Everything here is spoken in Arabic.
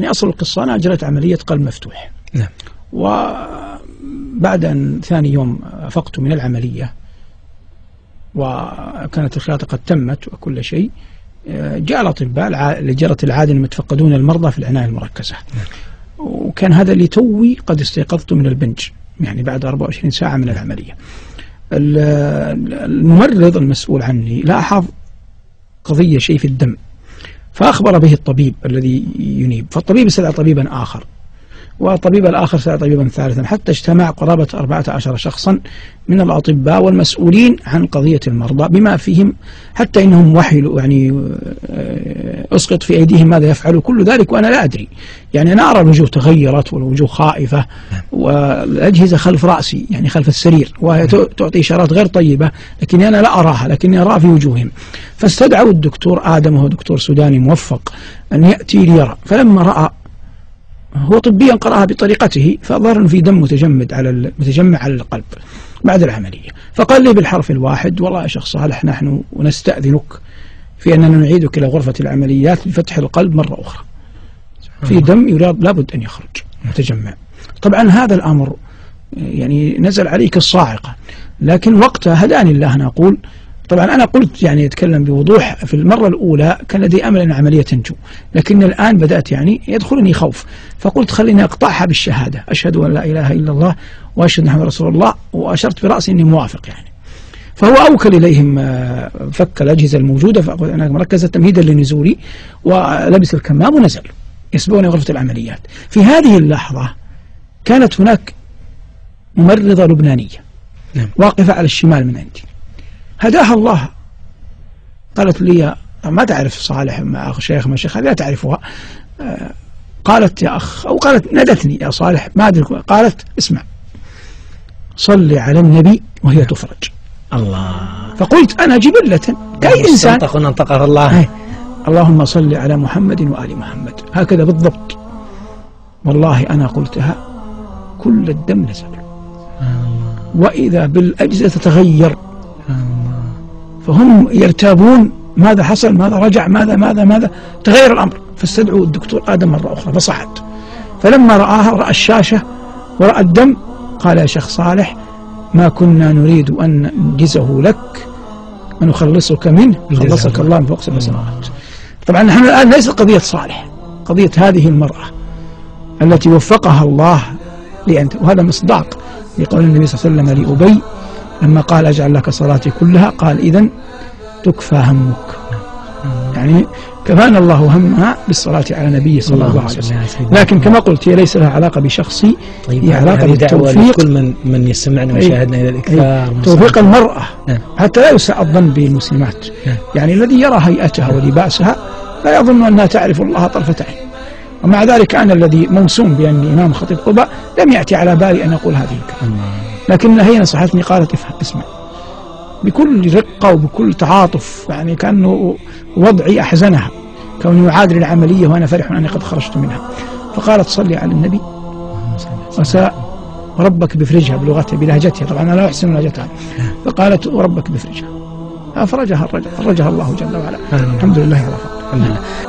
يعني أصل القصة أنا أجريت عملية قلب مفتوح. نعم. وبعد أن ثاني يوم أفقت من العملية وكانت الخياطة قد تمت وكل شيء، جاء الأطباء لجرة العادة أنهم يتفقدون المرضى في العناية المركزة. وكان هذا اللي توي قد استيقظت من البنج، يعني بعد 24 ساعة من العملية. الممرض المسؤول عني لاحظ قضية شيء في الدم، فأخبر به الطبيب الذي ينيب، فالطبيب استدعى طبيبا آخر، والطبيب الآخر استدعى طبيبا ثالثا، حتى اجتمع قرابة 14 شخصا من الأطباء والمسؤولين عن قضية المرضى، بما فيهم حتى إنهم وحلوا يعني أسقط في أيديهم ماذا يفعلوا كل ذلك وأنا لا أدري. يعني أنا أرى الوجوه تغيرت والوجوه خائفة والأجهزة خلف رأسي يعني خلف السرير، وهي تعطي إشارات غير طيبة، لكني أنا لا أراها، لكني أراها في وجوههم. فاستدعوا الدكتور آدم، وهو دكتور سوداني موفق، أن يأتي ليرى. فلما رأى، هو طبيا قرأها بطريقته، فظهر أنه في دم متجمع على القلب بعد العملية. فقال لي بالحرف الواحد: والله يا شيخ صالح، نحن نستأذنك في أننا نعيدك إلى غرفة العمليات لفتح القلب مرة أخرى، في دم يراد لابد أن يخرج متجمع. طبعا هذا الأمر يعني نزل عليك الصاعقة، لكن وقتها هداني الله. أنا أقول طبعا أنا قلت يعني أتكلم بوضوح في المرة الأولى كان لدي أمل أن العملية تنجو، لكن الآن بدأت يعني يدخلني خوف، فقلت خليني أقطعها بالشهادة: أشهد أن لا إله إلا الله وأشهد أن محمد رسول الله، وأشرت برأسي أني موافق يعني. فهو أوكل إليهم فك الأجهزة الموجودة، فأخذ أنا مركزة تمهيدا لنزولي، ولبس الكمام ونزل يسبقوني غرفة العمليات. في هذه اللحظة كانت هناك ممرضة لبنانية واقفة على الشمال من عندي، هداها الله، قالت لي: ما تعرف صالح مع شيخ مشيخ، لا تعرفها. قالت: يا أخ، أو قالت نادتني: يا صالح، ما أدري. قالت: اسمع، صلي على النبي وهي تفرج. الله. فقلت أنا جبلة كأي إنسان انطقها الله: اللهم صل على محمد وآل محمد، هكذا بالضبط. والله أنا قلتها كل الدم نزل، وإذا بالأجهزة تتغير، فهم يرتابون ماذا حصل، ماذا رجع، ماذا تغير الأمر. فاستدعوا الدكتور آدم مرة أخرى فصعد، فلما رآها، رأى الشاشة ورأى الدم، قال: يا شيخ صالح، ما كنا نريد أن ننجزه لك ونخلصك منه، خلصك الله من فوق 7 سماوات. طبعا نحن الآن ليس قضية صالح، قضية هذه المرأة التي وفقها الله لأنت. وهذا مصداق لقول النبي صلى الله عليه وسلم لأبي لما قال: أجعل لك صلاتي كلها، قال: إذن تكفى همك. يعني كفانا الله همها بالصلاة على النبي صلى الله عليه وسلم. لكن كما قلت هي ليس لها علاقة بشخصي، هي علاقة بالتوفيق. كل من يسمعنا ويشاهدنا إلى الإكثار توفيق المرأة، حتى لا يساء الظن بالمسلمات. يعني الذي يرى هيئتها ولباسها لا يظن أنها تعرف الله طرفة عين، ومع ذلك أنا الذي موسوم بأني إمام خطيب قباء لم يأتي على بالي أن أقول هذه الكلمة، لكنها هي نصحتني، قالت: افهم، اسمع، بكل رقة وبكل تعاطف، يعني كأنه وضعي أحزنها كوني أعادل العملية وأنا فرح أني قد خرجت منها. فقالت: صلي على النبي وربك بفرجها، بلغتها بلهجتها، طبعا أنا لا أحسن لهجتها. فقالت: وربك بفرجها، فرجها الله جل وعلا. الحمد لله على فضله.